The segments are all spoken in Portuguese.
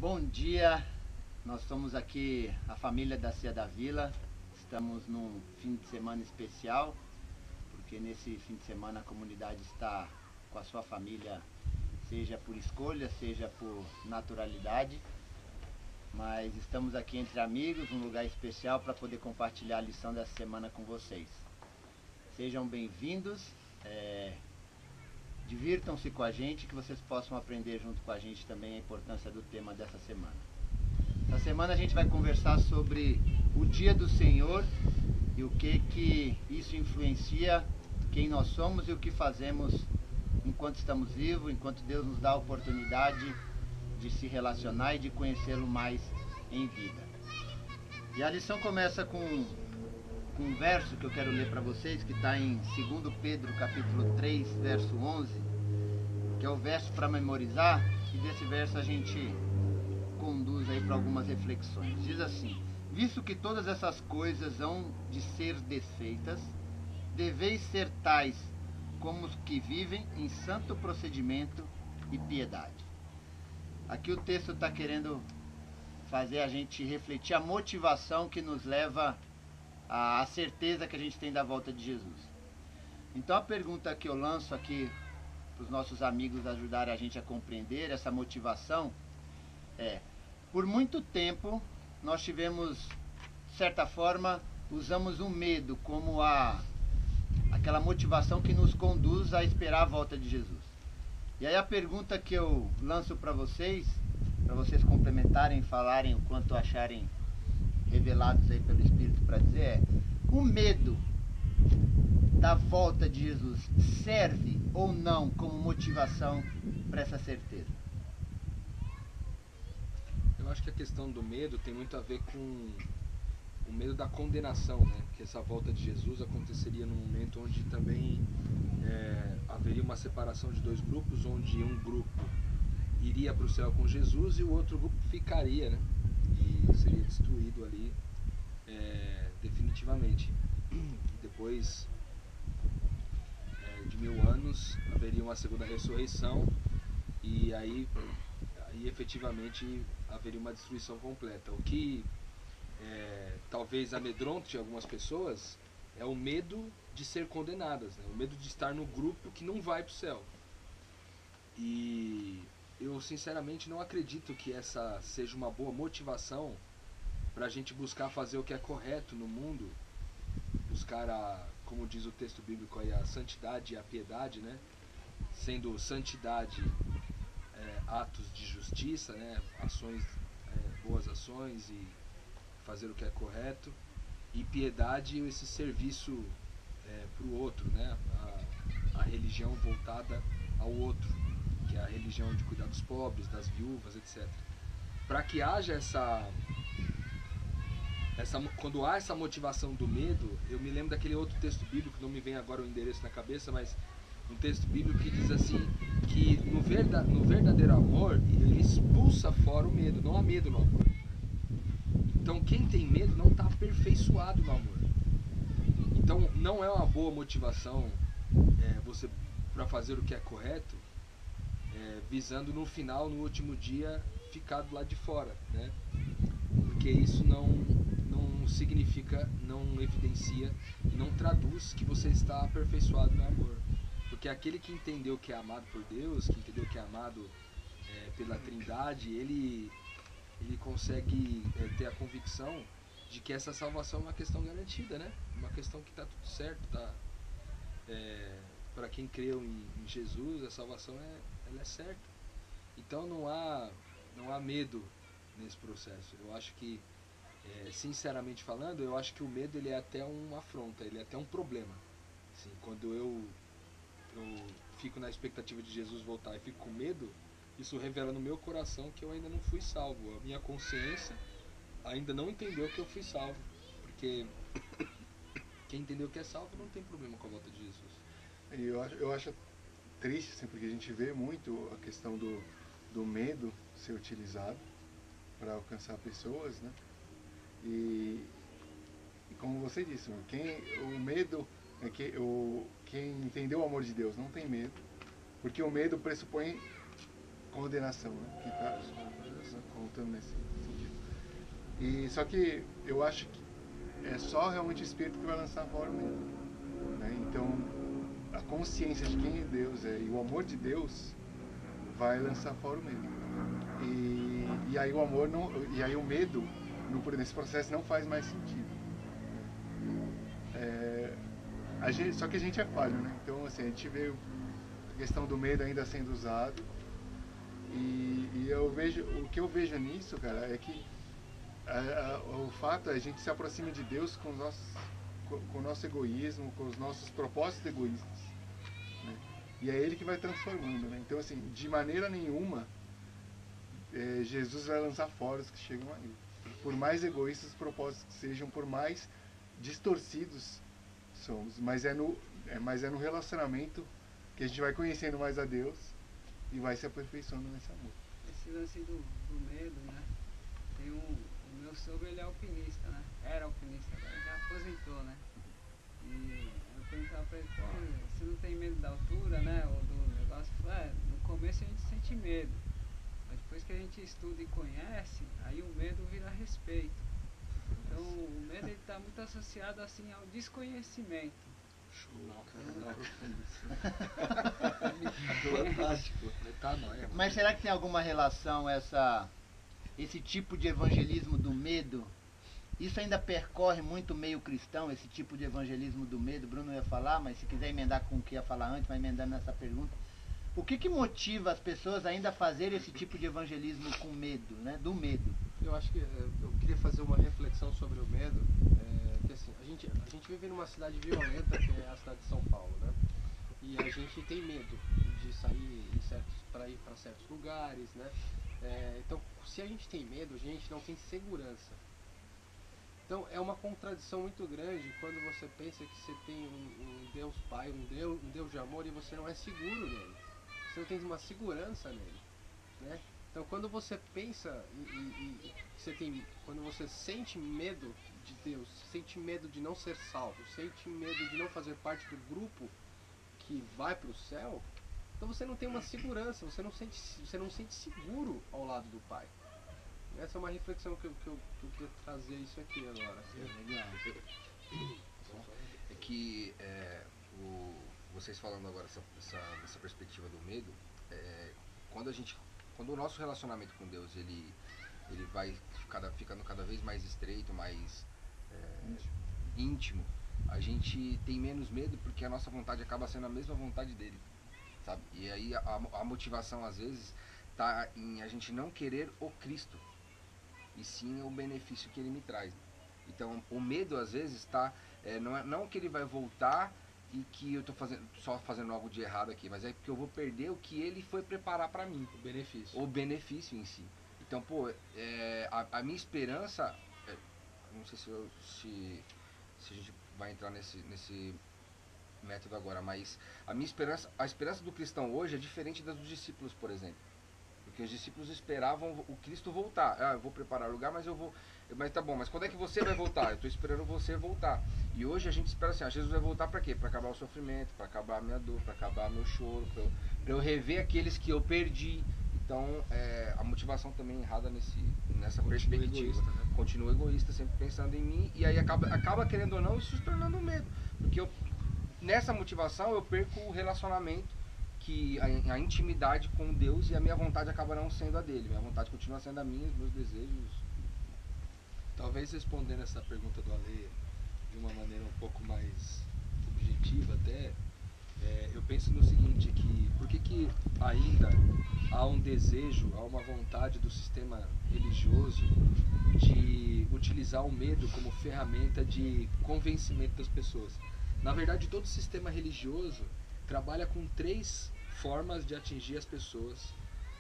Bom dia, nós somos aqui a família da Cia da Vila. Estamos num fim de semana especial, porque nesse fim de semana a comunidade está com a sua família, seja por escolha, seja por naturalidade. Mas estamos aqui entre amigos, um lugar especial para poder compartilhar a lição dessa semana com vocês. Sejam bem-vindos, divirtam-se com a gente, que vocês possam aprender junto com a gente também a importância do tema dessa semana. Essa semana a gente vai conversar sobre o dia do Senhor e o que isso influencia quem nós somos e o que fazemos enquanto estamos vivos, enquanto Deus nos dá a oportunidade de se relacionar e de conhecê-lo mais em vida. E a lição começa com um verso que eu quero ler para vocês, que está em 2 Pedro capítulo 3, verso 11, que é o verso para memorizar, e desse verso a gente conduz aí para algumas reflexões. Diz assim: visto que todas essas coisas hão de ser desfeitas, deveis ser tais como os que vivem em santo procedimento e piedade. Aqui o texto está querendo fazer a gente refletir a motivação que nos leva à certeza que a gente tem da volta de Jesus. Então a pergunta que eu lanço aqui para os nossos amigos ajudarem a gente a compreender essa motivação é: por muito tempo nós tivemos, de certa forma, usamos o medo como aquela motivação que nos conduz a esperar a volta de Jesus. E aí a pergunta que eu lanço para vocês complementarem, falarem o quanto acharem revelados aí pelo Espírito para dizer é: o medo da volta de Jesus serve ou não como motivação para essa certeza? Eu acho que a questão do medo tem muito a ver com o medo da condenação, né? Que essa volta de Jesus aconteceria num momento onde também haveria uma separação de dois grupos, onde um grupo iria para o céu com Jesus e o outro grupo ficaria, né? E seria destruído ali definitivamente. E depois de 1000 anos haveria uma segunda ressurreição e aí efetivamente haveria uma destruição completa. O que talvez amedronte algumas pessoas é o medo de ser condenadas, né? O medo de estar no grupo que não vai para o céu. E eu sinceramente não acredito que essa seja uma boa motivação para a gente buscar fazer o que é correto no mundo, buscar como diz o texto bíblico aí, a santidade e a piedade, né? Sendo santidade atos de justiça, né? Ações, boas ações e fazer o que é correto, e piedade esse serviço para o outro, né? A religião voltada ao outro, que é a religião de cuidar dos pobres, das viúvas, etc. Para que haja quando há essa motivação do medo, eu me lembro daquele outro texto bíblico, não me vem agora o endereço na cabeça, mas um texto bíblico que diz assim, que no verdadeiro amor, ele expulsa fora o medo, não há medo no amor. Então quem tem medo não está aperfeiçoado no amor. Então não é uma boa motivação você para fazer o que é correto, visando no final, no último dia, ficar do lado de fora, né? Porque isso não significa, não evidencia e não traduz que você está aperfeiçoado no amor. Porque aquele que entendeu que é amado por Deus, que entendeu que é amado pela Trindade, ele consegue ter a convicção de que essa salvação é uma questão garantida, né? Uma questão que está tudo certo, tá? Para quem creu em Jesus, a salvação ela é certa. Então não há medo nesse processo. Eu acho que, sinceramente falando, eu acho que o medo ele é até uma afronta, ele é até um problema. Assim, quando eu fico na expectativa de Jesus voltar e fico com medo, isso revela no meu coração que eu ainda não fui salvo. A minha consciência ainda não entendeu que eu fui salvo. Porque quem entendeu que é salvo não tem problema com a volta de Jesus. E eu acho triste, assim, porque a gente vê muito a questão do medo ser utilizado para alcançar pessoas, né? E como você disse, o medo é que quem entendeu o amor de Deus não tem medo, porque o medo pressupõe condenação, né? Que tá E só que eu acho que é só realmente o Espírito que vai lançar fora o medo, né? Então, a consciência de quem Deus é e o amor de Deus vai lançar fora o medo. E aí o amor não, e aí o medo nesse processo não faz mais sentido. Só que a gente é falho, né? Então, assim, a gente vê a questão do medo ainda sendo usado. E o que eu vejo nisso, cara, é que o fato é a gente se aproxima de Deus com o nosso egoísmo, com os nossos propósitos egoístas, né? E é Ele que vai transformando, né? Então, assim, de maneira nenhuma Jesus vai lançar fora os que chegam a Ele. Por mais egoístas os propósitos que sejam, por mais distorcidos somos, mas é no relacionamento que a gente vai conhecendo mais a Deus e vai se aperfeiçoando nesse amor. Esse lance do medo, né? O meu sogro, ele é alpinista, né? Era alpinista, agora já aposentou, né? E eu perguntava pra ele, pô, você não tem medo da altura, né? Ou do negócio? Ele falou, no começo a gente sente medo, mas depois que a gente estuda e conhece, aí o medo vira respeito. Então o medo, ele tá muito associado assim ao desconhecimento. Fantástico. Metanoia. Mas será que tem alguma relação esse tipo de evangelismo do medo? Isso ainda percorre muito o meio cristão, esse tipo de evangelismo do medo. Bruno ia falar, mas se quiser emendar com o que ia falar antes, vai emendando nessa pergunta. O que motiva as pessoas ainda a fazer esse tipo de evangelismo com medo, né? Do medo? Eu acho que eu queria fazer uma reflexão sobre o medo, que assim, a gente vive numa cidade violenta, que é a cidade de São Paulo, né? E a gente tem medo de sair para ir para certos lugares, né? Então, se a gente tem medo, a gente não tem segurança. Então, é uma contradição muito grande quando você pensa que você tem um Deus Pai, um Deus de amor, e você não é seguro nele. Você não tem uma segurança nele, né? Então, quando você pensa quando você sente medo de Deus, sente medo de não ser salvo, sente medo de não fazer parte do grupo que vai para o céu, então você não tem uma segurança, você não sente seguro ao lado do Pai. Essa é uma reflexão que eu queria trazer isso aqui agora. É que vocês falando agora essa perspectiva do medo, quando o nosso relacionamento com Deus ele vai ficando cada vez mais estreito, mais íntimo, a gente tem menos medo porque a nossa vontade acaba sendo a mesma vontade dele, sabe? E aí a motivação às vezes tá em a gente não querer o Cristo, e sim o benefício que ele me traz. Então o medo às vezes está não que ele vai voltar e que eu estou só fazendo algo de errado aqui, mas é porque eu vou perder o que ele foi preparar para mim, o benefício em si. Então, a minha esperança, não sei se a gente vai entrar nesse método agora, mas a esperança do cristão hoje é diferente das dos discípulos, por exemplo. Porque os discípulos esperavam o Cristo voltar. Eu vou preparar o lugar, mas tá bom, mas quando é que você vai voltar? Eu estou esperando você voltar. E hoje a gente espera assim, Jesus vai voltar para quê? Para acabar o sofrimento, para acabar a minha dor, para acabar meu choro, para eu rever aqueles que eu perdi. Então, a motivação também errada nessa perspectiva. Egoísta, né? Continua egoísta, sempre pensando em mim, e aí acaba querendo ou não isso se tornando um medo. Porque nessa motivação eu perco o relacionamento, a intimidade com Deus, e a minha vontade acaba não sendo a dele. Minha vontade continua sendo a minha, os meus desejos. Talvez respondendo essa pergunta do Ale de uma maneira um pouco mais objetiva até, eu penso no seguinte, que por que ainda há um desejo, há uma vontade do sistema religioso de utilizar o medo como ferramenta de convencimento das pessoas? Na verdade, todo sistema religioso trabalha com 3 formas de atingir as pessoas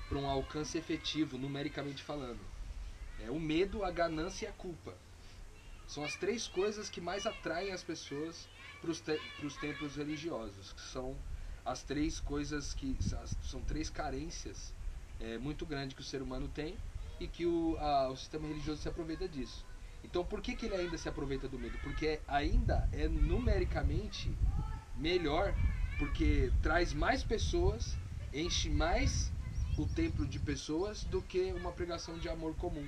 para um alcance efetivo, numericamente falando. O medo, a ganância e a culpa. São as 3 coisas que mais atraem as pessoas para os templos religiosos. Que são as 3 coisas são 3 carências muito grandes que o ser humano tem e que o sistema religioso se aproveita disso. Então, por que ele ainda se aproveita do medo? Porque ainda é numericamente melhor, porque traz mais pessoas, enche mais o templo de pessoas do que uma pregação de amor comum.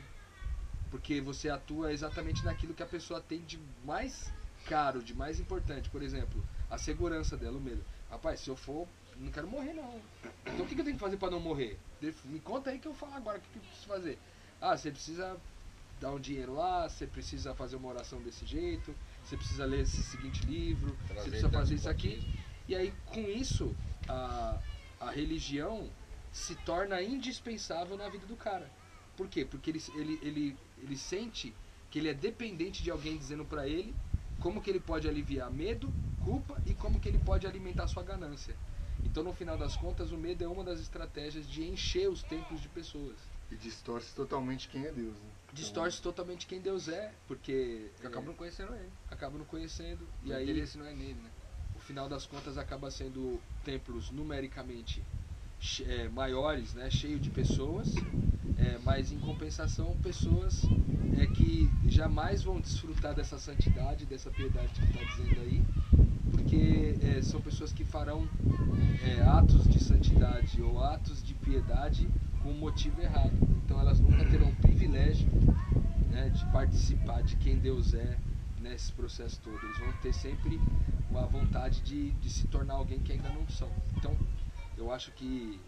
Porque você atua exatamente naquilo que a pessoa tem de mais caro, de mais importante. Por exemplo, a segurança dela, o medo. Rapaz, se eu for, não quero morrer não. Então o que eu tenho que fazer para não morrer? Me conta aí que eu falo agora o que eu preciso fazer. Ah, você precisa dar um dinheiro lá, você precisa fazer uma oração desse jeito, você precisa ler esse seguinte livro, você precisa fazer isso aqui. E aí, com isso, a religião se torna indispensável na vida do cara. Por quê? Porque ele sente que ele é dependente de alguém dizendo pra ele como que ele pode aliviar medo, culpa e como que ele pode alimentar sua ganância. Então, no final das contas, o medo é uma das estratégias de encher os templos de pessoas. E distorce totalmente quem é Deus, né? Distorce totalmente quem Deus é, porque Acaba não conhecendo ele. acaba não conhecendo. E O aí, interesse não é nele, né? no final das contas, acaba sendo templos numericamente maiores, né, cheio de pessoas, mas em compensação pessoas que jamais vão desfrutar dessa santidade, dessa piedade que está dizendo aí, porque são pessoas que farão atos de santidade ou atos de piedade com um motivo errado. Então elas nunca terão o privilégio, né, de participar de quem Deus é nesse processo todo. Eles vão ter sempre a vontade de se tornar alguém que ainda não são. Então, eu acho que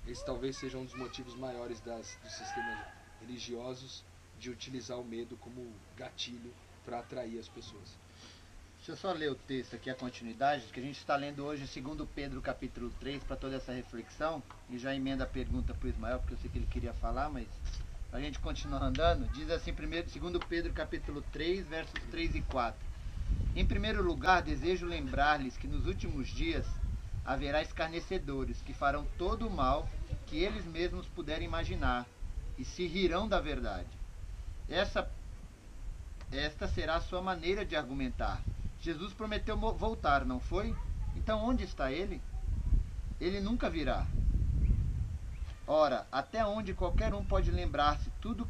esse talvez seja um dos motivos maiores dos sistemas religiosos de utilizar o medo como gatilho para atrair as pessoas. Deixa eu só ler o texto aqui, a continuidade, que a gente está lendo hoje, 2 Pedro capítulo 3, para toda essa reflexão, e já emenda a pergunta para o Ismael, porque eu sei que ele queria falar, mas a gente continua andando. Diz assim, 2 Pedro capítulo 3, versos 3 e 4. Em primeiro lugar, desejo lembrar-lhes que nos últimos dias haverá escarnecedores que farão todo o mal que eles mesmos puderem imaginar e se rirão da verdade. Esta será a sua maneira de argumentar. Jesus prometeu voltar, não foi? Então onde está ele? Ele nunca virá. Ora, até onde qualquer um pode lembrar-se, tudo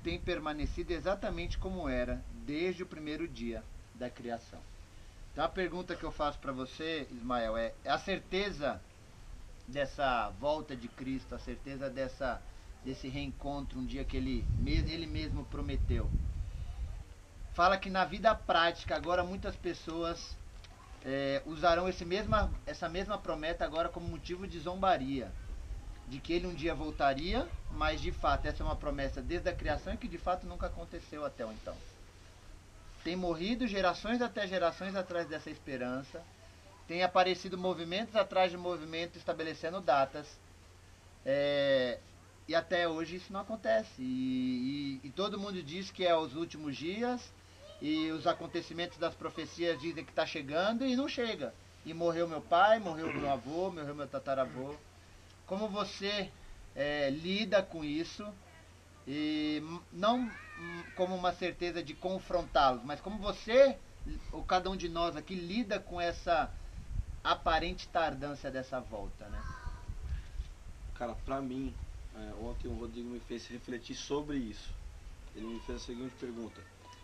tem permanecido exatamente como era desde o primeiro dia da criação. Então a pergunta que eu faço para você, Ismael, é a certeza dessa volta de Cristo, a certeza desse reencontro, um dia que ele mesmo prometeu. Fala que na vida prática agora muitas pessoas usarão essa mesma promessa agora como motivo de zombaria. De que ele um dia voltaria, mas de fato essa é uma promessa desde a criação e que de fato nunca aconteceu até então. Tem morrido gerações até gerações atrás dessa esperança. Tem aparecido movimentos atrás de movimentos estabelecendo datas. E até hoje isso não acontece. E todo mundo diz que é os últimos dias. E os acontecimentos das profecias dizem que está chegando e não chega. E morreu meu pai, morreu meu avô, morreu meu tataravô. Como você lida com isso? E não como uma certeza de confrontá-los, mas como você, ou cada um de nós aqui, lida com essa aparente tardância dessa volta, né? Cara, pra mim, ontem o Rodrigo me fez refletir sobre isso. Ele me fez a seguinte pergunta: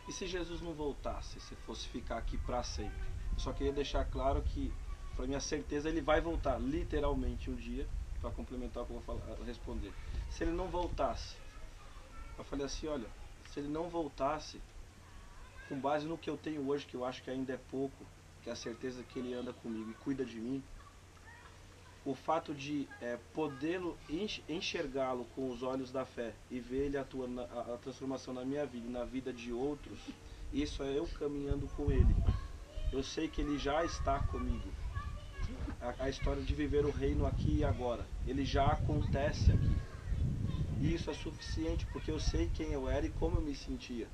e se Jesus não voltasse, se fosse ficar aqui pra sempre? Eu só queria deixar claro que, pra minha certeza, ele vai voltar, literalmente, um dia, para complementar o que eu vou responder. Se ele não voltasse, eu falei assim, olha, se ele não voltasse, com base no que eu tenho hoje, que eu acho que ainda é pouco, que é a certeza que ele anda comigo e cuida de mim, o fato de podê-lo enxergá-lo com os olhos da fé e ver ele atuando a transformação na minha vida e na vida de outros, isso é eu caminhando com ele. Eu sei que ele já está comigo. A história de viver o reino aqui e agora, ele já acontece aqui. E isso é suficiente, porque eu sei quem eu era e como eu me sentia.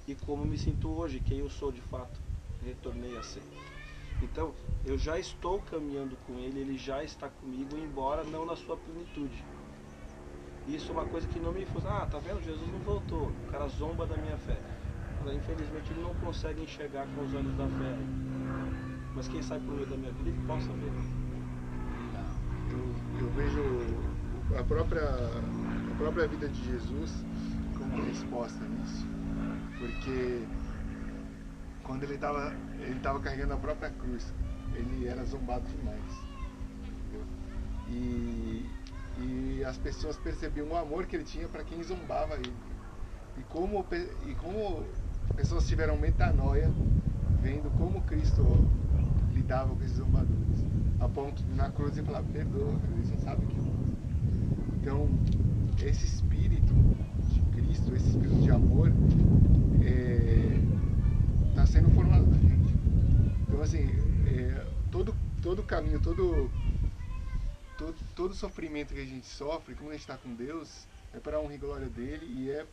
E como eu me sinto hoje, quem eu sou de fato. Retornei a ser. Então, eu já estou caminhando com ele, ele já está comigo, embora não na sua plenitude. Isso é uma coisa que não me fosse, tá vendo, Jesus não voltou, o cara zomba da minha fé. Mas, infelizmente ele não consegue enxergar com os olhos da fé. Mas quem sabe por meio da minha vida ele possa ver. Eu vejo a própria vida de Jesus como resposta nisso. Porque quando ele estava carregando a própria cruz, ele era zombado demais. Entendeu? E as pessoas percebiam o amor que ele tinha para quem zombava ele. como pessoas tiveram metanoia vendo como Cristo lidava com esses zombadores, a ponto de na cruz ele falar, perdoa, eles não sabem o que fazem. Então, esse espírito de Cristo, esse espírito de amor, está sendo formado na gente. Então, assim, todo caminho, todo sofrimento que a gente sofre, como a gente está com Deus, é para a honra e glória dele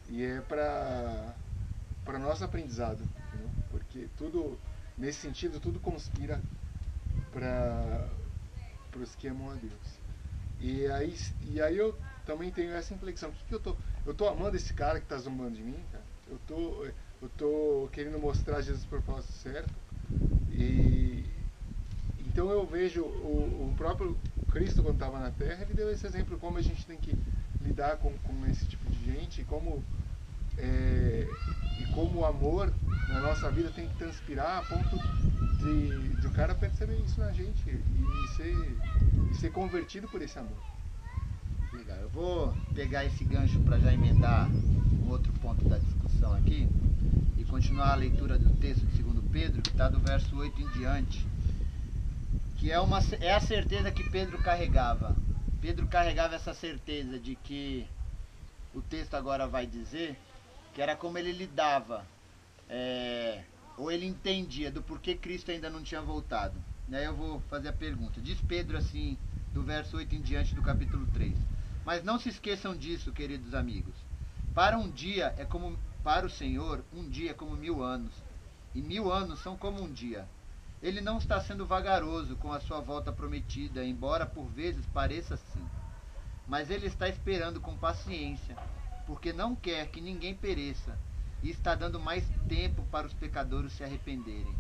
e é para nosso aprendizado, entendeu? Porque tudo, nesse sentido, tudo conspira para os que amam a Deus. E aí eu também tenho essa inflexão. O que eu tô amando esse cara que está zombando de mim, cara? Eu tô querendo mostrar Jesus por propósito certo. E então eu vejo o próprio Cristo, quando estava na Terra, ele deu esse exemplo como a gente tem que lidar com esse tipo de gente e como o amor na nossa vida tem que transpirar a ponto de o cara perceber isso na gente e ser convertido por esse amor. Legal, eu vou pegar esse gancho para já emendar um outro ponto da discussão aqui e continuar a leitura do texto de 2 Pedro, que está do verso 8 em diante, que é a certeza que Pedro carregava. Pedro carregava essa certeza de que o texto agora vai dizer que era como ele lidava, ou ele entendia do porquê Cristo ainda não tinha voltado. E aí eu vou fazer a pergunta. Diz Pedro assim, do verso 8 em diante do capítulo 3. Mas não se esqueçam disso, queridos amigos. Para o Senhor, um dia é como 1000 anos, e 1000 anos são como um dia. Ele não está sendo vagaroso com a sua volta prometida, embora por vezes pareça assim. Mas ele está esperando com paciência, porque não quer que ninguém pereça, e está dando mais tempo para os pecadores se arrependerem.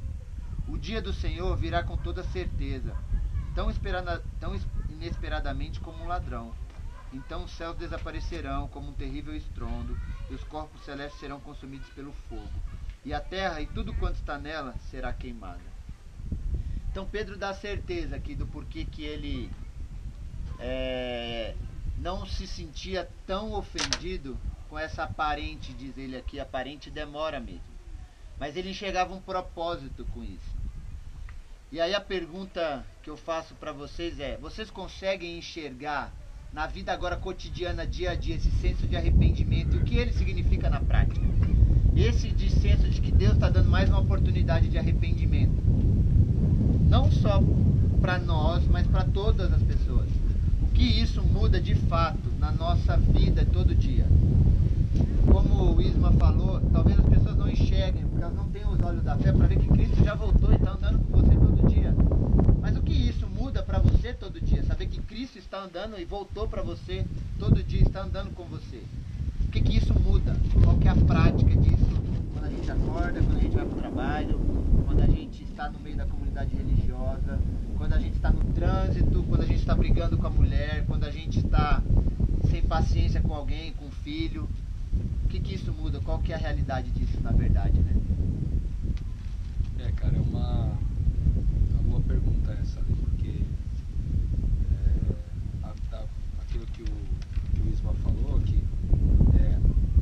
O dia do Senhor virá com toda certeza, tão inesperadamente como um ladrão. Então os céus desaparecerão como um terrível estrondo, e os corpos celestes serão consumidos pelo fogo, e a terra e tudo quanto está nela será queimada. Então Pedro dá certeza aqui do porquê que ele não se sentia tão ofendido com essa aparente, diz ele aqui, aparente demora mesmo. Mas ele enxergava um propósito com isso. E aí a pergunta que eu faço para vocês é: vocês conseguem enxergar na vida agora cotidiana, dia a dia, esse senso de arrependimento e o que ele significa na prática? Esse senso de que Deus está dando mais uma oportunidade de arrependimento. Não só para nós, mas para todas as pessoas. O que isso muda de fato na nossa vida todo dia? Como o Isma falou, talvez as pessoas não enxerguem, porque elas não têm os olhos da fé para ver que Cristo já voltou e está andando com você todo dia. Mas o que isso muda para você todo dia? Saber que Cristo está andando e voltou para você todo dia, está andando com você. O que isso muda? Qual que é a prática disso? Quando a gente acorda, quando a gente vai para o trabalho, quando a gente está no meio da comunidade religiosa, quando a gente está no trânsito, quando a gente está brigando com a mulher, quando a gente está sem paciência com alguém, com o filho. O que isso muda? Qual que é a realidade disso na verdade, né? Cara, é uma boa pergunta essa ali, porque aquilo que o Isma falou, que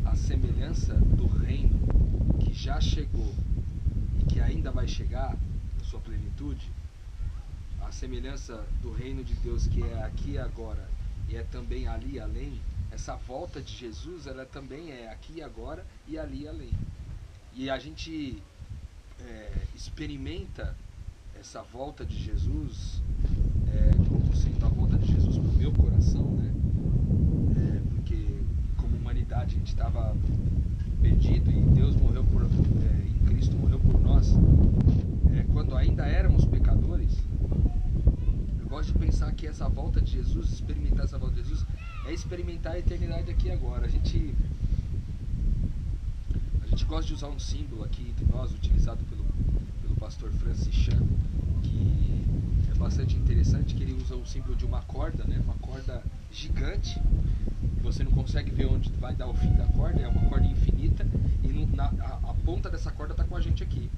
a semelhança do reino que já chegou e que ainda vai chegar na sua plenitude, a semelhança do reino de Deus que é aqui e agora e é também ali além. Essa volta de Jesus, ela também é aqui e agora e ali além. E a gente experimenta essa volta de Jesus como sendo a volta de Jesus para o meu coração, né? Porque como humanidade a gente estava perdido e Deus morreu em Cristo morreu por nós. Quando ainda éramos pecadores, eu gosto de pensar que essa volta de Jesus, experimentar essa volta de Jesus, é experimentar a eternidade aqui e agora. A gente gosta de usar um símbolo aqui entre nós, utilizado pelo pastor Francis Chan, que é bastante interessante, que ele usa o símbolo de uma corda, né? Uma corda gigante, você não consegue ver onde vai dar o fim da corda, é uma corda infinita, e a ponta dessa corda está com a gente aqui.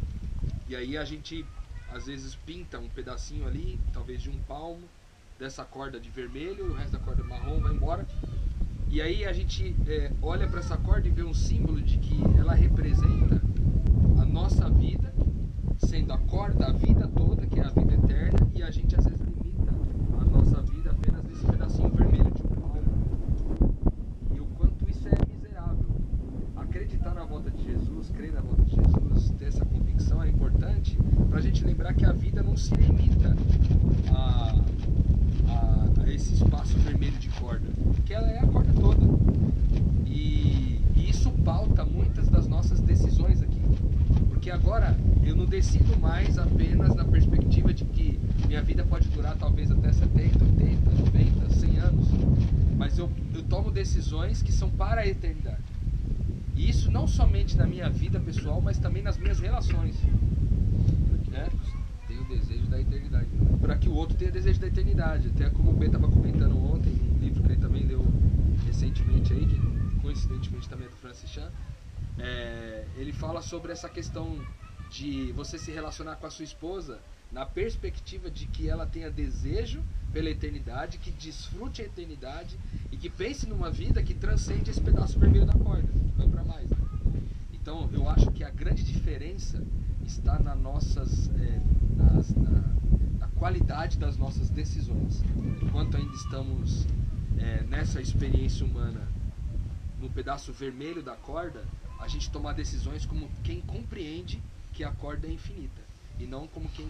E aí a gente às vezes pinta um pedacinho ali, talvez de um palmo, dessa corda de vermelho, e o resto da corda marrom vai embora. E aí a gente olha para essa corda e vê um símbolo de que ela representa a nossa vida, sendo a corda a vida toda, que é a vida eterna, e a gente às vezes limita a nossa vida apenas nesse pedacinho vermelho de um palmo. E o quanto isso é miserável. Acreditar na volta de Jesus, crer na volta de Jesus, ter essa convicção é importante para a gente lembrar que a vida não se limita a esse espaço vermelho de corda, que ela é a corda toda. E isso pauta muitas das nossas decisões aqui. Porque agora eu não decido mais apenas na perspectiva de que minha vida pode durar talvez até 70, 80, 90, 100 anos. Mas eu tomo decisões que são para a eternidade. E isso não somente na minha vida pessoal, mas também nas minhas relações. Né? Tem o desejo da eternidade. Para que o outro tenha desejo da eternidade. Até como o Ben estava comentando ontem, num livro que ele também leu recentemente aí, que coincidentemente também é do Francis Chan, ele fala sobre essa questão de você se relacionar com a sua esposa na perspectiva de que ela tenha desejo pela eternidade, que desfrute a eternidade e que pense numa vida que transcende esse pedaço vermelho da corda, que vai para mais. Né? Então eu acho que a grande diferença está na qualidade das nossas decisões. Enquanto ainda estamos nessa experiência humana, no pedaço vermelho da corda, a gente tomar decisões como quem compreende que a corda é infinita, e não como quem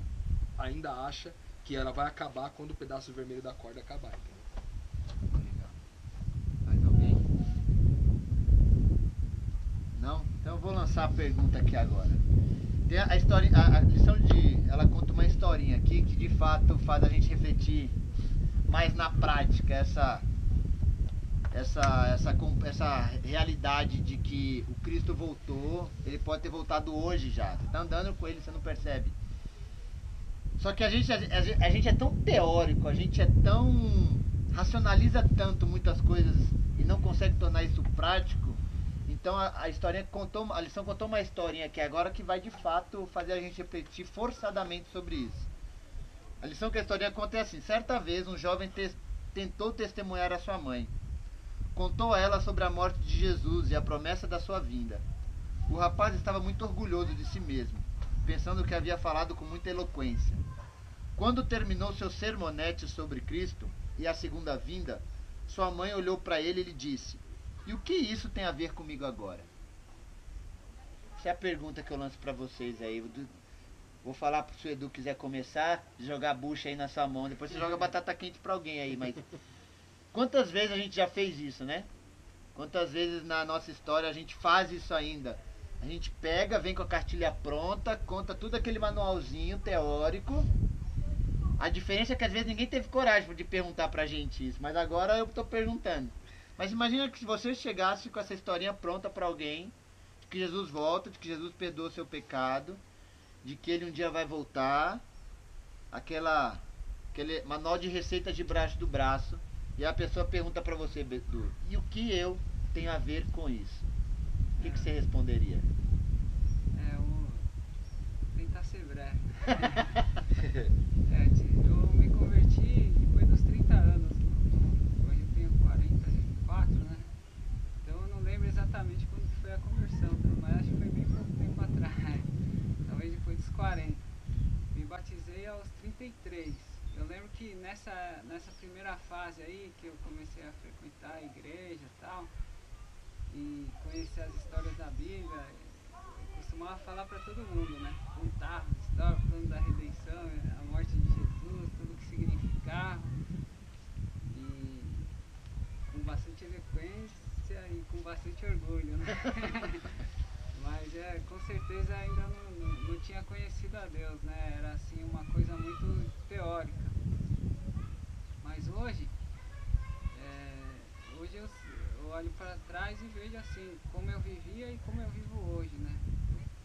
ainda acha que ela vai acabar quando o pedaço vermelho da corda acabar. Entendeu? Legal. Mais alguém? Não? Então eu vou lançar a pergunta aqui agora. Tem a história, a lição ela conta uma historinha aqui que de fato faz a gente refletir mais na prática essa realidade de que o Cristo voltou. Ele pode ter voltado hoje já. Você está andando com ele, você não percebe. Só que a gente é tão teórico, a gente racionaliza tanto muitas coisas e não consegue tornar isso prático. Então a lição contou uma historinha aqui agora que vai de fato fazer a gente refletir forçadamente sobre isso. A lição que a historinha conta é assim: certa vez um jovem tentou testemunhar a sua mãe. Contou a ela sobre a morte de Jesus e a promessa da sua vinda. O rapaz estava muito orgulhoso de si mesmo, pensando que havia falado com muita eloquência. Quando terminou seu sermonete sobre Cristo e a segunda vinda, sua mãe olhou para ele e lhe disse: "E o que isso tem a ver comigo agora?" Essa é a pergunta que eu lanço para vocês aí. Vou falar se o Edu quiser começar, jogar bucha aí na sua mão, depois você joga batata quente para alguém aí, mas quantas vezes a gente já fez isso, né? Quantas vezes na nossa história a gente faz isso ainda? A gente pega, vem com a cartilha pronta, conta tudo aquele manualzinho teórico. A diferença é que às vezes ninguém teve coragem de perguntar pra gente isso, mas agora eu tô perguntando. Mas imagina que se você chegasse com essa historinha pronta pra alguém, de que Jesus volta, de que Jesus perdoa o seu pecado, de que ele um dia vai voltar, aquele manual de receita debaixo do braço, e a pessoa pergunta pra você, Edu, e o que eu tenho a ver com isso? O que você responderia? Vou tentar ser breve. Eu me converti depois dos 30 anos. Hoje eu tenho 44, né? Então eu não lembro exatamente quando foi a conversão, mas acho que foi bem pouco tempo atrás. Talvez depois dos 40. Me batizei aos 33. Eu lembro que nessa primeira fase aí, que eu comecei a frequentar a igreja e tal, e conhecer as histórias da Bíblia, eu costumava falar para todo mundo, né? Contar a história, falando da redenção, a morte de Jesus, tudo o que significava, e com bastante eloquência e com bastante orgulho, né? Mas com certeza ainda não tinha conhecido a Deus, né? Era assim uma coisa muito teórica. Mas hoje eu olho para trás e vejo assim, como eu vivia e como eu vivo hoje, né?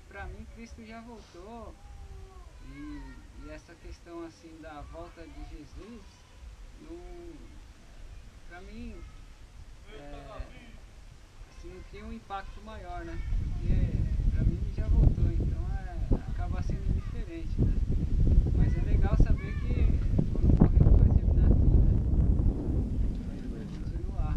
Para mim Cristo já voltou, e essa questão assim da volta de Jesus, para mim assim, não tem um impacto maior, né? Porque para mim ele já voltou, então acaba sendo indiferente, né? Mas é legal saber que quando morrer não vai terminar aqui, né? Vai continuar.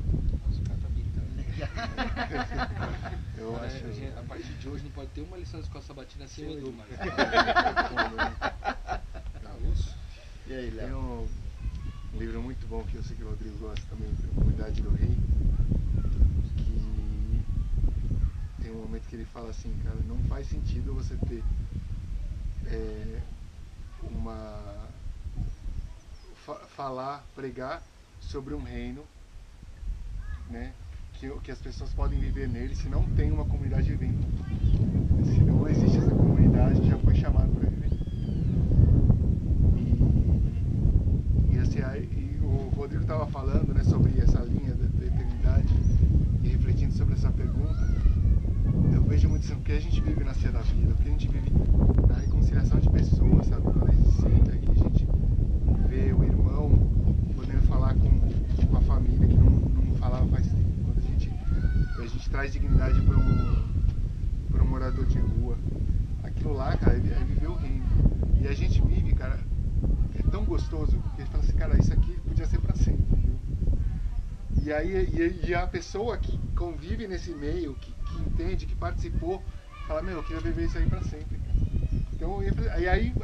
Eu acho. A partir de hoje não pode ter uma lição de escola sabatina sem o Edu mais. Tá osso. E aí, Tem Léo? um livro muito bom que eu sei que o Rodrigo gosta também, A Comunidade do Rei, que tem um momento que ele fala assim, cara, não faz sentido você ter falar, pregar sobre um reino, né, que as pessoas podem viver nele se não tem uma comunidade vivendo. Se não existe essa comunidade que já foi chamada para viver. E assim, e o Rodrigo estava falando, né, sobre essa linha da eternidade e refletindo sobre essa pergunta. Eu vejo muito assim, o que a gente vive na Cia da Vida, o que a gente vive na reconciliação de pessoas, sabe? Quando a gente senta e a gente vê o irmão podendo falar com a família que não falava faz tempo. Quando a gente traz dignidade para um morador de rua. Aquilo lá, cara, é viver o reino. E a gente vive, cara, é tão gostoso que a gente fala assim, cara, isso aqui podia ser para sempre, entendeu? E aí a pessoa que convive nesse meio, que entende, que participou, fala, meu, eu queria viver isso aí para sempre, cara. Então,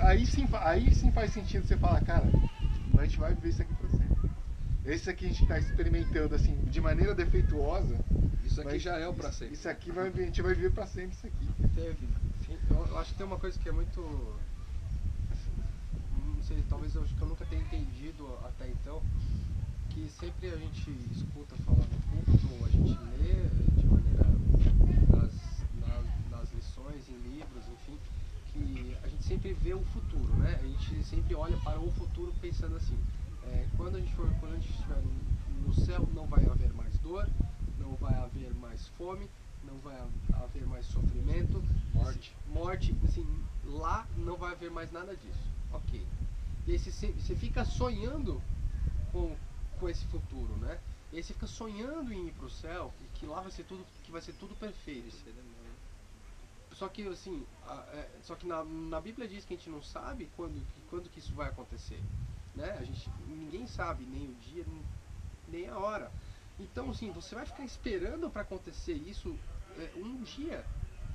aí sim faz sentido você falar, cara, a gente vai viver isso aqui para sempre. Esse aqui a gente está experimentando assim, de maneira defeituosa. Isso aqui já é o pra sempre. Isso aqui a gente vai viver para sempre isso aqui. Eu acho que tem uma coisa que é muito... Não sei, talvez eu acho que eu nunca tenha entendido até então, que sempre a gente escuta falar no púlpito, ou a gente lê de maneira nas lições, em livros, enfim, que a gente sempre vê o futuro, né? A gente sempre olha para o futuro pensando assim, quando a gente estiver no céu não vai haver mais dor, não vai haver mais fome, não vai haver mais sofrimento, morte, assim, lá não vai haver mais nada disso, ok. E aí você fica sonhando com esse futuro, né? E aí você fica sonhando em ir pro céu e que lá vai ser tudo perfeito. Só que assim, na Bíblia diz que a gente não sabe quando que isso vai acontecer, né? Ninguém sabe nem o dia, nem a hora. Então assim, você vai ficar esperando para acontecer isso um dia.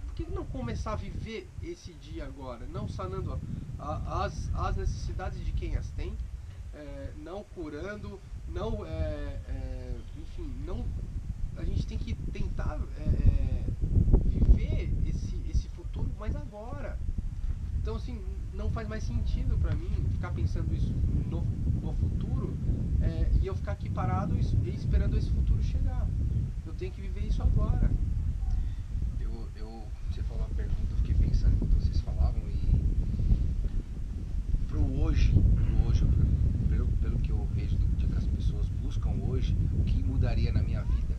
Por que não começar a viver esse dia agora? Não sanando as necessidades de quem as tem, não curando, não, enfim, não, a gente tem que tentar viver esse futuro, mas agora. Então assim, não faz mais sentido para mim ficar pensando isso no futuro e eu ficar aqui parado e esperando esse futuro chegar. Eu tenho que viver isso agora. Você falou uma pergunta, eu fiquei pensando enquanto vocês falavam e pro hoje, pelo que eu vejo do que as pessoas buscam hoje, o que mudaria na minha vida,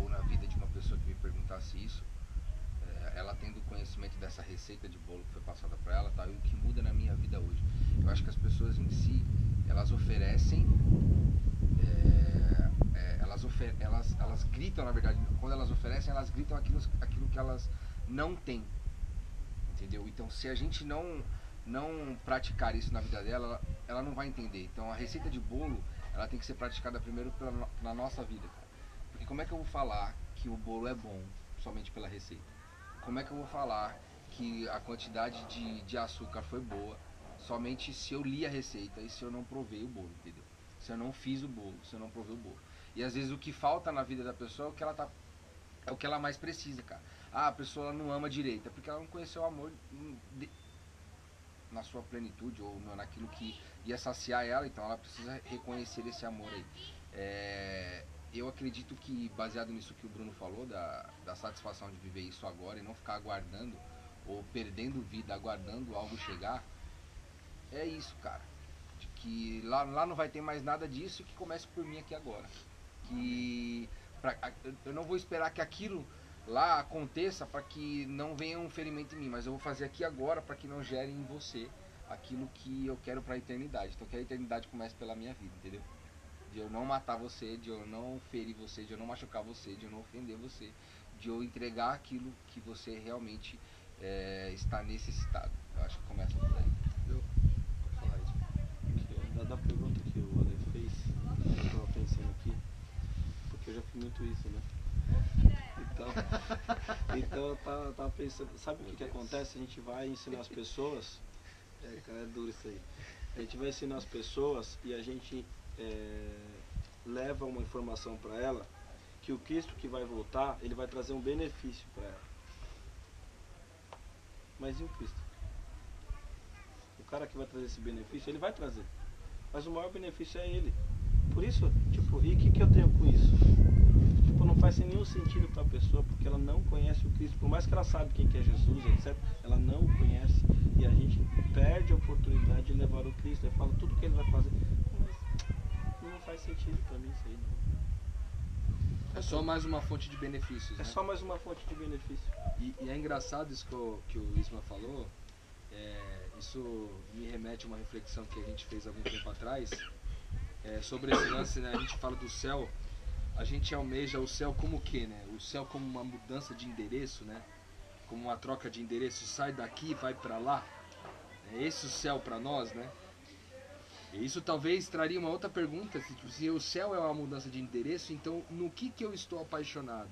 ou na vida de uma pessoa que me perguntasse isso, ela tendo conhecimento dessa receita de bolo que foi passada para ela, tá? E o que muda na minha vida hoje. Eu acho que as pessoas em si, elas oferecem, elas gritam, na verdade, quando elas oferecem, elas gritam aquilo que elas não têm, entendeu? Então, se a gente não praticar isso na vida dela, ela não vai entender. Então, a receita de bolo, ela tem que ser praticada primeiro na nossa vida, cara. Porque como é que eu vou falar que o bolo é bom somente pela receita? Como é que eu vou falar que a quantidade de açúcar foi boa somente se eu li a receita e se eu não provei o bolo, entendeu? Se eu não fiz o bolo, se eu não provei o bolo. E às vezes o que falta na vida da pessoa é o que ela mais precisa, cara. A pessoa não ama direito, é porque ela não conheceu o amor na sua plenitude ou naquilo que ia saciar ela, então ela precisa reconhecer esse amor aí. Eu acredito que, baseado nisso que o Bruno falou, da satisfação de viver isso agora e não ficar aguardando ou perdendo vida aguardando algo chegar, é isso, cara. De que lá não vai ter mais nada disso e que comece por mim aqui agora. Eu não vou esperar que aquilo lá aconteça para que não venha um ferimento em mim, mas eu vou fazer aqui agora para que não gere em você aquilo que eu quero para a eternidade. Então que a eternidade comece pela minha vida, entendeu? De eu não matar você, de eu não ferir você, de eu não machucar você, de eu não ofender você, de eu entregar aquilo que você realmente está necessitado. Eu acho que começa por aí. Pode falar isso. Da pergunta que o Ale fez, eu estava pensando aqui, porque eu já fiz muito isso, né? Então eu tava pensando, sabe o que acontece? A gente vai ensinar as pessoas, cara, é duro isso aí. A gente vai ensinar as pessoas e a gente leva uma informação para ela que o Cristo que vai voltar, ele vai trazer um benefício para ela. Mas e o Cristo? O cara que vai trazer esse benefício, ele vai trazer. Mas o maior benefício é ele. Por isso, tipo, e o que eu tenho com isso? Tipo, não faz nenhum sentido para a pessoa, porque ela não conhece o Cristo. Por mais que ela sabe quem que é Jesus, etc., ela não conhece. E a gente perde a oportunidade de levar o Cristo. Aí fala tudo que ele vai fazer. Mas não faz sentido para mim isso aí, não. É só mais uma fonte de benefícios, né? É só mais uma fonte de benefício. E é engraçado isso que o Isma falou. Isso me remete a uma reflexão que a gente fez há algum tempo atrás. Sobre esse lance, né? A gente fala do céu. A gente almeja o céu como o quê, né? O céu como uma mudança de endereço, né? Como uma troca de endereço. Sai daqui e vai pra lá. É esse o céu pra nós, né? E isso talvez traria uma outra pergunta. Se o céu é uma mudança de endereço, então no que eu estou apaixonado?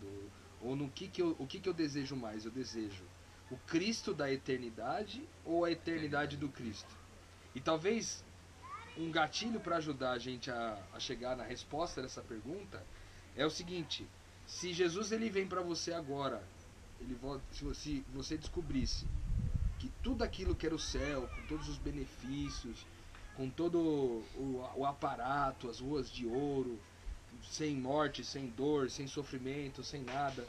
Ou o que eu desejo mais? Eu desejo o Cristo da eternidade ou a eternidade do Cristo? E talvez um gatilho para ajudar a gente a chegar na resposta dessa pergunta é o seguinte: se Jesus ele vem para você agora, se você descobrisse que tudo aquilo que era o céu, com todos os benefícios, com todo o aparato, as ruas de ouro, sem morte, sem dor, sem sofrimento, sem nada,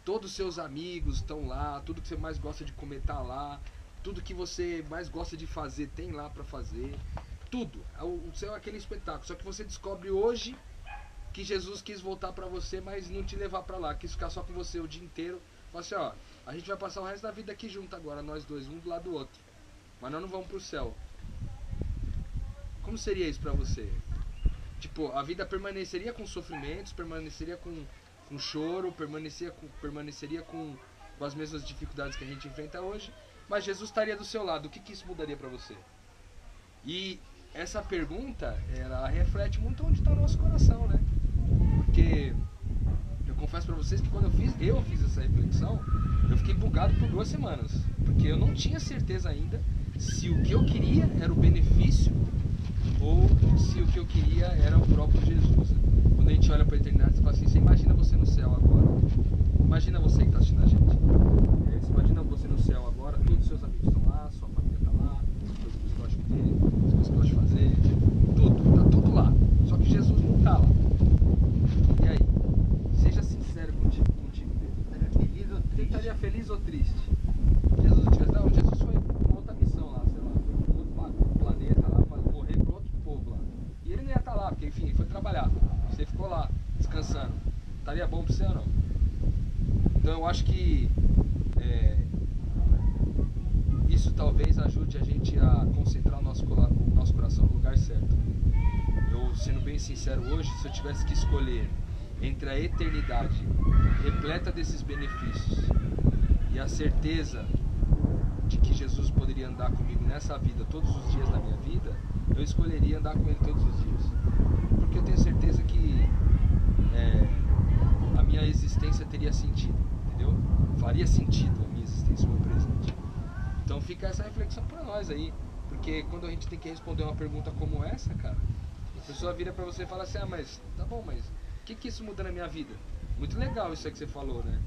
todos os seus amigos estão lá, tudo que você mais gosta de comer tá lá, tudo que você mais gosta de fazer tem lá para fazer, tudo. O céu é aquele espetáculo, só que você descobre hoje que Jesus quis voltar para você, mas não te levar para lá, quis ficar só com você o dia inteiro. Fala assim, ó, a gente vai passar o resto da vida aqui junto agora, nós dois, um do lado do outro, mas nós não vamos pro céu. Como seria isso para você? Tipo, a vida permaneceria com sofrimentos, permaneceria com choro, permaneceria com as mesmas dificuldades que a gente enfrenta hoje, mas Jesus estaria do seu lado. O que isso mudaria para você? E essa pergunta, ela reflete muito onde está o nosso coração, né? Porque eu confesso para vocês que quando eu fiz essa reflexão, eu fiquei bugado por 2 semanas, porque eu não tinha certeza ainda se o que eu queria era o benefício ou se o que eu queria era o próprio Jesus. Quando a gente olha para a eternidade, você fala assim, você imagina você no céu agora. Imagina você que está assistindo a gente. Você imagina você no céu agora, todos os seus amigos estão lá, sua família está lá, as coisas que você gosta de comer, as coisas que você gosta de fazer, tudo, está tudo lá. Só que Jesus não está lá. E aí? Seja sincero contigo mesmo. Você estaria feliz ou triste? Você estaria feliz ou triste? Jesus tivesse, não, Jesus foi uma outra missão lá, sei lá, foi para outro planeta lá, para morrer para outro povo lá. E ele não ia estar lá, porque enfim, foi trabalhar. Você ficou lá, descansando. Estaria bom para você ou não? Então eu acho que isso talvez ajude a gente a concentrar o nosso coração no lugar certo. Eu, sendo bem sincero hoje, se eu tivesse que escolher entre a eternidade repleta desses benefícios e a certeza de que Jesus poderia andar comigo nessa vida todos os dias da minha vida, eu escolheria andar com ele todos os dias, porque eu tenho certeza que a minha existência teria sentido, entendeu? Faria sentido a minha existência, o meu presente. Então fica essa reflexão para nós aí, porque quando a gente tem que responder uma pergunta como essa, cara, a pessoa vira para você e fala assim, mas tá bom, mas o que isso muda na minha vida? Muito legal isso aí que você falou, né?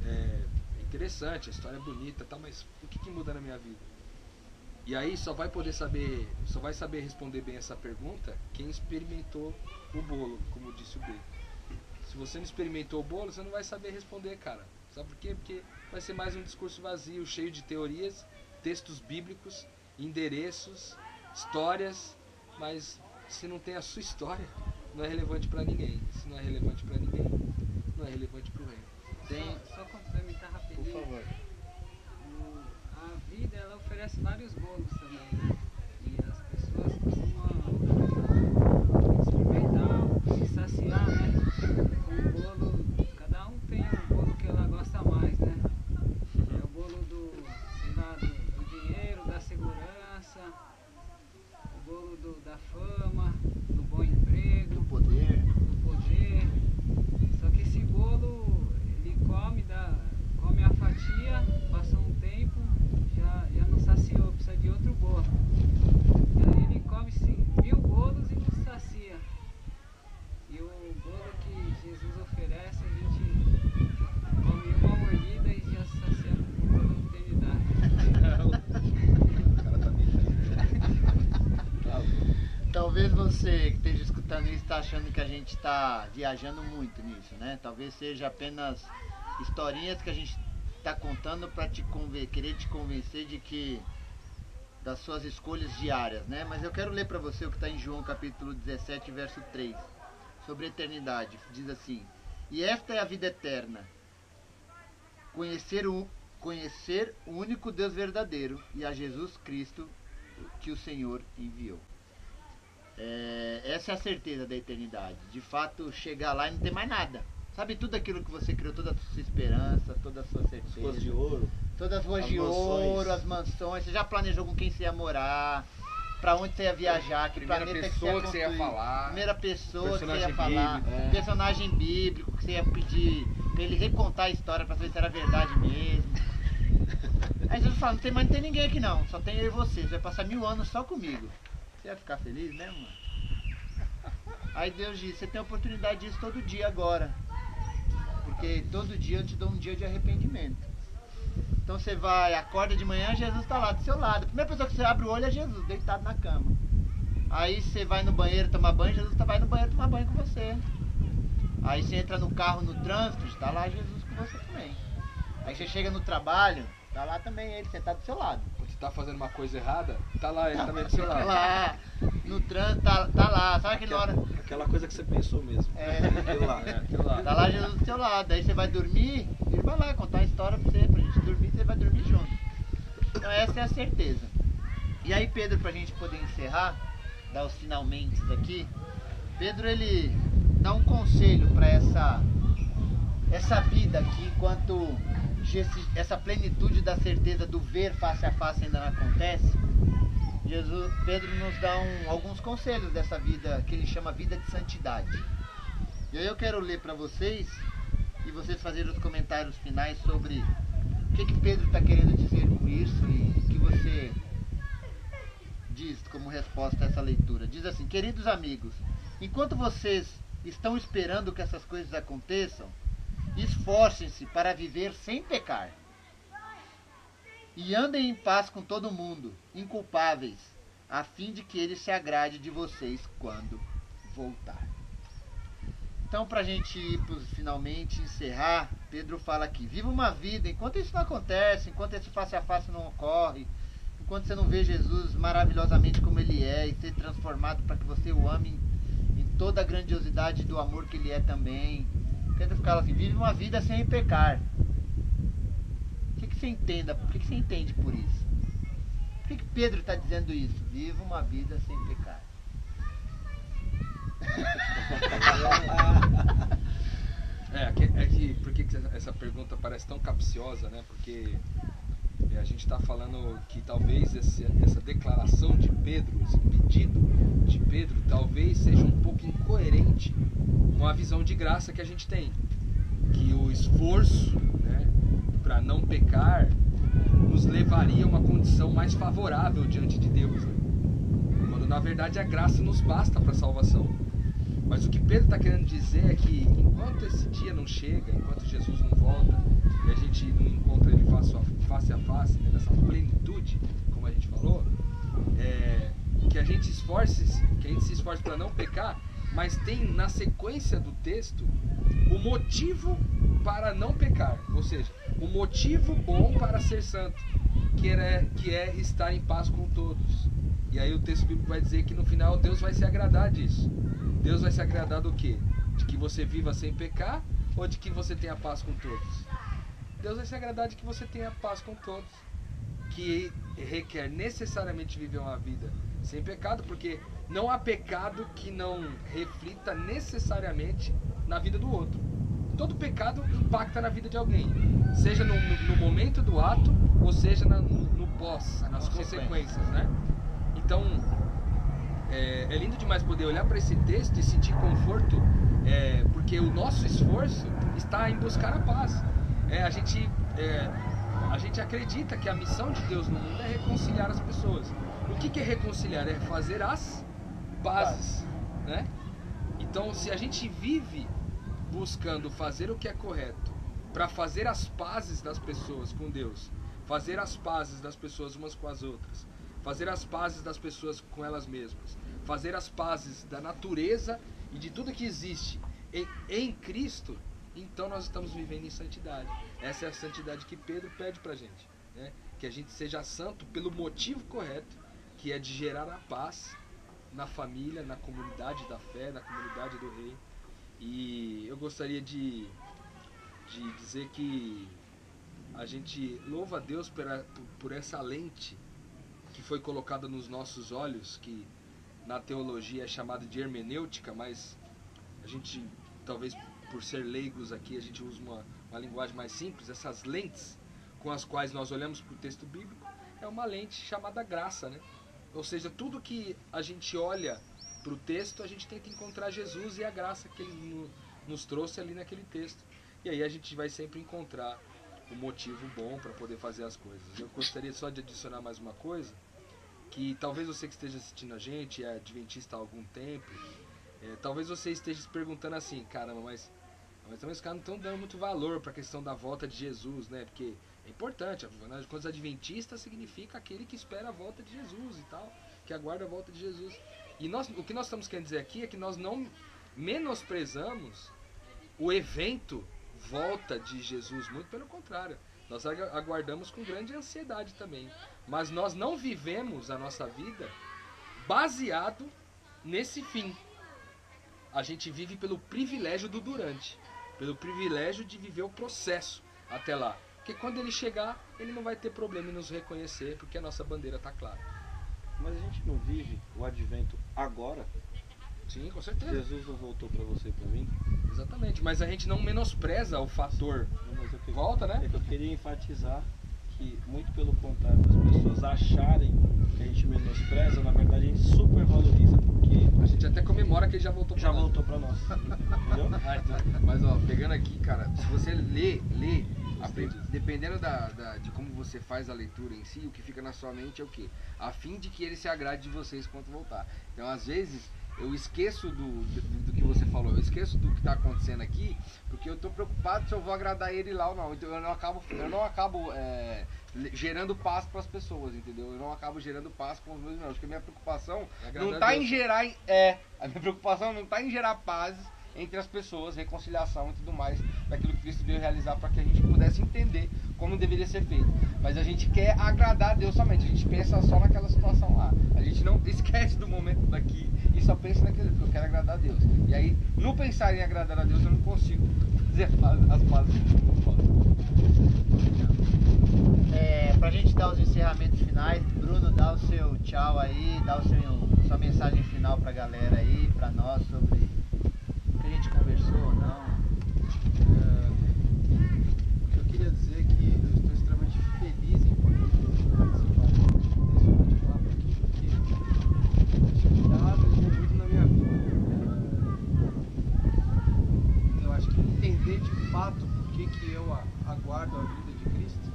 É interessante, a história é bonita, tá, mas o que muda na minha vida? E aí só vai saber responder bem essa pergunta quem experimentou o bolo, como disse o B. Se você não experimentou o bolo, você não vai saber responder, cara. Sabe por quê? Porque vai ser mais um discurso vazio, cheio de teorias, textos bíblicos, endereços, histórias, mas se não tem a sua história, não é relevante para ninguém. Se não é relevante para ninguém, não é relevante para o reino. Só complementar rapidinho. Por favor. A vida, ela oferece vários bolos também, né? E as pessoas costumam experimentar, se saciar, né? Com o bolo, cada um tem o bolo que ela gosta mais, né? É o bolo do dinheiro, da segurança, o bolo da fama, do bom emprego, Do poder. do poder. Só que esse bolo, ele come Talvez você que esteja escutando isso está achando que a gente está viajando muito nisso, né? Talvez seja apenas historinhas que a gente está contando para querer te convencer de que das suas escolhas diárias, né? Mas eu quero ler para você o que está em João capítulo 17, verso 3, sobre a eternidade. Diz assim: e esta é a vida eterna, conhecer o único Deus verdadeiro e a Jesus Cristo que o Senhor enviou. Essa é a certeza da eternidade. De fato, chegar lá e não ter mais nada. Sabe, tudo aquilo que você criou, toda a sua esperança, toda a sua certeza. As ruas de ouro. Todas as ruas As de mansões. ouro, as mansões. Você já planejou com quem você ia morar, pra onde você ia viajar, que Primeira planeta pessoa que você ia construir. falar. Primeira pessoa que você ia Personagem falar. bíblico. Personagem bíblico que você ia pedir pra ele recontar a história pra saber se era verdade mesmo. Aí Jesus fala, não tem ninguém aqui não, só tem eu e você. Você vai passar 1000 anos só comigo. Você vai ficar feliz mesmo, mano? Aí Deus diz, você tem a oportunidade disso todo dia agora. Porque todo dia eu te dou um dia de arrependimento. Então você vai, acorda de manhã, Jesus está lá do seu lado. A primeira pessoa que você abre o olho é Jesus, deitado na cama. Aí você vai no banheiro tomar banho, Jesus vai no banheiro tomar banho com você. Aí você entra no carro, no trânsito, está lá Jesus com você também. Aí você chega no trabalho, tá lá também ele, sentado do seu lado. Quando você tá fazendo uma coisa errada, tá lá ele também do seu Tá lado. lá, no trânsito, tá lá, sabe aquela hora? Aquela coisa que você pensou mesmo. Aquilo lá. Aquilo lá. Tá lá Jesus do seu lado, aí você vai dormir, ele vai lá contar uma história pra você, pra gente dormir, você vai dormir junto. Então essa é a certeza. E aí Pedro, pra gente poder encerrar, dar os finalmente aqui, Pedro ele dá um conselho pra essa vida aqui, enquanto essa plenitude da certeza do ver face a face ainda não acontece. Pedro nos dá alguns conselhos dessa vida que ele chama vida de santidade. E aí eu quero ler para vocês e vocês fazerem os comentários finais sobre o que Pedro está querendo dizer com isso e o que você diz como resposta a essa leitura. Diz assim: queridos amigos, enquanto vocês estão esperando que essas coisas aconteçam, esforcem-se para viver sem pecar. E andem em paz com todo mundo, inculpáveis, a fim de que ele se agrade de vocês quando voltar. Então, para a gente ir finalmente encerrar, Pedro fala aqui: viva uma vida enquanto isso não acontece, enquanto esse face a face não ocorre, enquanto você não vê Jesus maravilhosamente como ele é e ser transformado para que você o ame em toda a grandiosidade do amor que ele é também. Pedro fala assim: vive uma vida sem pecar. O que você entenda? O que você entende por isso? Por que Pedro está dizendo isso? Viva uma vida sem pecar. Por que essa pergunta parece tão capciosa, né? Porque a gente está falando que talvez essa declaração de Pedro, esse pedido de Pedro, talvez seja um pouco incoerente com a visão de graça que a gente tem. Que o esforço, né, para não pecar nos levaria a uma condição mais favorável diante de Deus, né? Quando na verdade a graça nos basta para a salvação. Mas o que Pedro está querendo dizer é que enquanto esse dia não chega, enquanto Jesus não volta e a gente não encontra ele face a face, né, nessa plenitude, como a gente falou, que a gente se esforce para não pecar, mas tem na sequência do texto o motivo para não pecar, ou seja, o motivo bom para ser santo, que é estar em paz com todos. E aí o texto bíblico vai dizer que no final Deus vai se agradar disso. Deus vai se agradar do quê? De que você viva sem pecar ou de que você tenha paz com todos? Deus vai se agradar de que você tenha paz com todos, que requer necessariamente viver uma vida sem pecado, porque não há pecado que não reflita necessariamente na vida do outro. Todo pecado impacta na vida de alguém, seja no momento do ato ou seja no pós, nas consequências, né? Então é lindo demais poder olhar para esse texto e sentir conforto, porque o nosso esforço está em buscar a paz. A gente acredita que a missão de Deus no mundo é reconciliar as pessoas. O que é reconciliar? É fazer as pazes, né? Então, se a gente vive buscando fazer o que é correto para fazer as pazes das pessoas com Deus, fazer as pazes das pessoas umas com as outras, fazer as pazes das pessoas com elas mesmas, fazer as pazes da natureza e de tudo que existe em Cristo, então nós estamos vivendo em santidade. Essa é a santidade que Pedro pede pra gente, né? Que a gente seja santo pelo motivo correto, que é de gerar a paz na família, na comunidade da fé, na comunidade do Reino. E eu gostaria de dizer que a gente louva a Deus por essa lente que foi colocada nos nossos olhos, que na teologia é chamada de hermenêutica, mas a gente, talvez por ser leigos aqui, a gente usa uma linguagem mais simples. Essas lentes com as quais nós olhamos para o texto bíblico é uma lente chamada graça, né? Ou seja, tudo que a gente olha para o texto, a gente tenta encontrar Jesus e a graça que Ele nos trouxe ali naquele texto. E aí a gente vai sempre encontrar um motivo bom para poder fazer as coisas. Eu gostaria só de adicionar mais uma coisa, que talvez você que esteja assistindo a gente, é adventista há algum tempo, talvez você esteja se perguntando assim, caramba, mas também os caras não estão dando muito valor para a questão da volta de Jesus, né? Porque é importante, afinal de contas, adventista significa aquele que espera a volta de Jesus e tal, que aguarda a volta de Jesus. E o que nós estamos querendo dizer aqui é que nós não menosprezamos o evento volta de Jesus, muito pelo contrário, nós aguardamos com grande ansiedade também, mas nós não vivemos a nossa vida baseado nesse fim. A gente vive pelo privilégio do durante, pelo privilégio de viver o processo até lá, porque quando ele chegar, ele não vai ter problema em nos reconhecer, porque a nossa bandeira está clara. Mas a gente não vive o advento agora? Sim, com certeza. Jesus não voltou para você e para mim? Exatamente, mas a gente não menospreza o fator volta, né? É que eu queria enfatizar que, muito pelo contrário, das pessoas acharem que a gente menospreza, na verdade a gente supervaloriza, porque a gente até comemora que ele já voltou para nós. Entendeu? Mas ó, pegando aqui, cara, se você lê, dependendo de como você faz a leitura em si, o que fica na sua mente é o quê? A fim de que ele se agrade de vocês quando voltar. Então, às vezes, eu esqueço do que você falou, eu esqueço do que está acontecendo aqui, porque eu estou preocupado se eu vou agradar ele lá ou não. Então eu não acabo gerando paz para as pessoas, entendeu? Eu não acabo gerando paz com os meus irmãos, porque a minha preocupação não está em gerar a minha preocupação não está em gerar paz entre as pessoas, reconciliação e tudo mais, daquilo que Cristo veio realizar para que a gente pudesse entender como deveria ser feito. Mas a gente quer agradar a Deus somente, a gente pensa só naquela situação lá, a gente não esquece do momento daqui e só pensa naquilo que eu quero agradar a Deus. E aí, no pensar em agradar a Deus, eu não consigo fazer as pazes que eu faço. Pra gente dar os encerramentos finais, Bruno, dá o seu tchau aí, dá sua mensagem final pra galera aí, pra nós, sobre o que a gente conversou ou não. Eu queria dizer que eu estou extremamente feliz em poder participar desse bate-papo aqui, porque está agregando muito na minha vida. Então, eu acho que entender de fato por que eu aguardo a vida de Cristo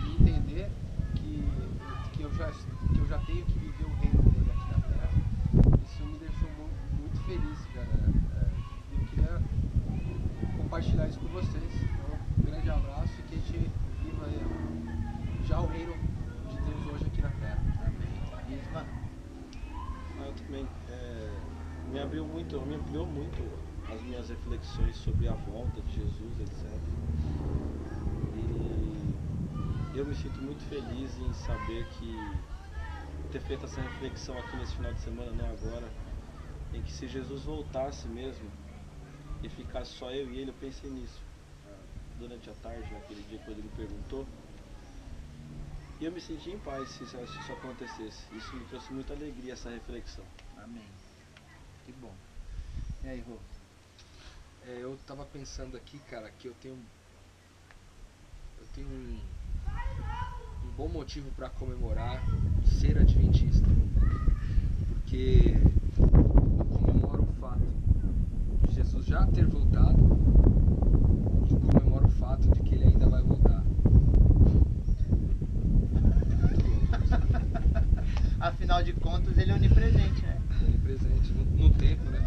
e entender que eu já tenho que viver o reino dele aqui na terra, isso me deixou muito feliz, cara. Eu queria compartilhar isso com vocês. Então, um grande abraço e que a gente viva já o reino de Deus hoje aqui na terra. Amém. Isma? Eu também. Me ampliou muito as minhas reflexões sobre a volta de Jesus, etc. E eu me sinto muito feliz em saber que ter feito essa reflexão aqui nesse final de semana, não agora, em que se Jesus voltasse mesmo e ficasse só eu e ele, eu pensei nisso durante a tarde, naquele dia quando ele me perguntou, e eu me senti em paz se isso acontecesse. Isso me trouxe muita alegria, essa reflexão. Amém. Que bom. E aí, Rô? Eu tava pensando aqui, cara, que eu tenho um bom motivo para comemorar ser adventista, porque eu comemoro o fato de Jesus já ter voltado e comemoro o fato de que ele ainda vai voltar. Afinal de contas, ele é onipresente, né? Onipresente no tempo, né?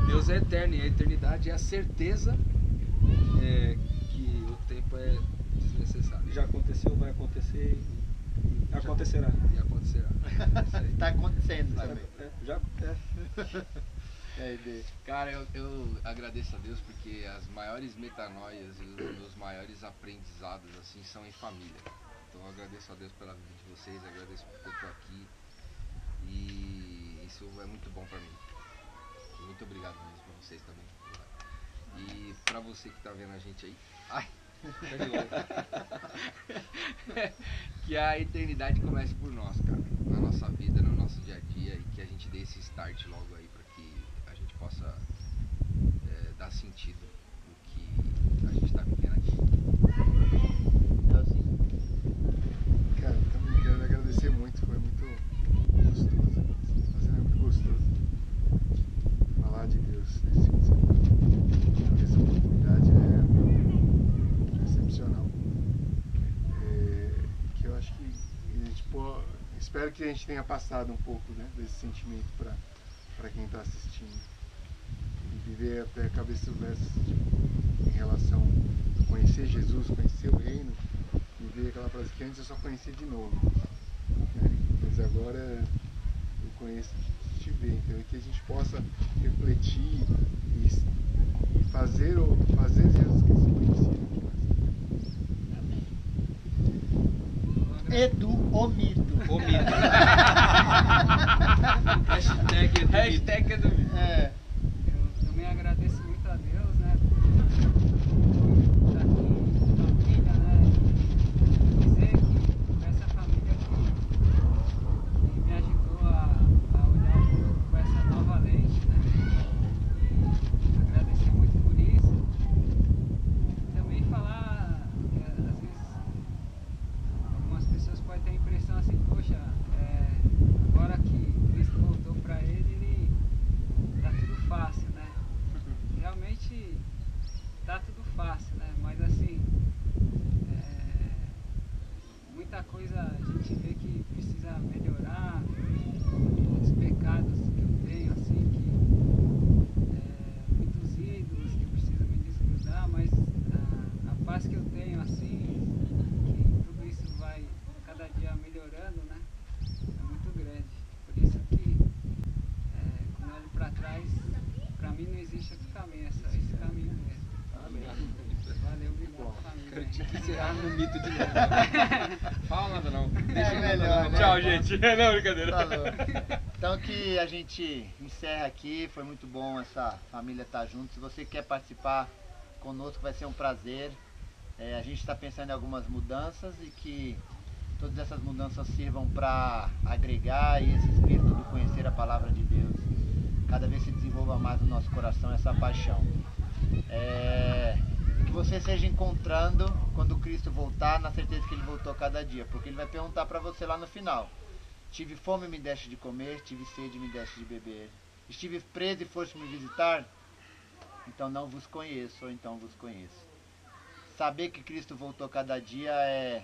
Deus é eterno e a eternidade é a certeza que o tempo é desnecessário. Já aconteceu, vai acontecer. Acontecerá. E acontecerá. Isso aí. Tá acontecendo também. Já acontece. É, Dê. Cara, eu agradeço a Deus porque as maiores metanoias e os meus maiores aprendizados assim são em família. Então eu agradeço a Deus pela vida de vocês, agradeço porque eu tô aqui e isso é muito bom pra mim. Muito obrigado mesmo pra vocês também. E pra você que tá vendo a gente aí, ai, que a eternidade comece por nós, cara, na nossa vida, no nosso dia a dia e que a gente dê esse start logo aí pra que a gente possa dar sentido no que a gente está vivendo aqui. É assim. Cara, eu também quero agradecer muito, foi muito gostoso. Mas é muito gostoso falar de Deus nesse fim de semana. Essa oportunidade é excepcional. Que eu acho que a gente espero que a gente tenha passado um pouco, né, desse sentimento para quem está assistindo. E viver até a cabeça do verso em relação a conhecer Jesus, conhecer o reino, e ver aquela frase que antes eu só conhecia de novo, né? Mas agora eu conheço de ver, então que a gente possa refletir e fazer Jesus Cristo conhecido aqui mais. Edu, o mito. O mito. Hashtag Edu Mito. É. Eu também agradeço muito a Deus, né? Por estar aqui em família, né? E dizer que essa família que me ajudou a olhar o mundo com essa nova lente, né? E agradecer muito por isso. E também falar, às vezes, algumas pessoas podem ter a impressão assim, poxa, agora que Cristo voltou para ele tá tudo fácil, né? Realmente tá tudo fácil, né? Mas assim, muita coisa a gente vê que precisa melhorar, muitos pecados que eu tenho, assim, muitos ídolos que eu preciso me desgrudar, mas a paz que eu tenho, assim, que tudo isso vai cada dia melhorando, né? É muito grande. Por isso que quando eu olho para trás, para mim não existe outro caminho, é só esse caminho mesmo. Amém. Valeu, obrigado, família. Cara, eu tinha que encerrar no mito de novo. Fala nada não. Deixa melhor, né? Tchau, gente. Não, brincadeira. Falou. Então que a gente encerra aqui, foi muito bom essa família estar junto. Se você quer participar conosco, vai ser um prazer. A gente está pensando em algumas mudanças e que todas essas mudanças sirvam para agregar e esse espírito do conhecer a palavra de Deus cada vez se desenvolva mais no nosso coração, essa paixão. Que você seja encontrando quando Cristo voltar, na certeza que Ele voltou cada dia, porque Ele vai perguntar para você lá no final: tive fome e me deste de comer, tive sede e me deste de beber, estive preso e foste me visitar, então não vos conheço, ou então vos conheço. Saber que Cristo voltou cada dia é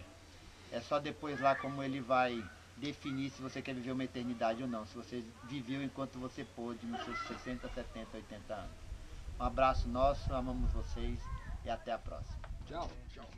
só depois lá como Ele vai definir se você quer viver uma eternidade ou não, se você viveu enquanto você pôde nos seus 60, 70, 80 anos. Um abraço nosso, amamos vocês e até a próxima. Tchau. Tchau.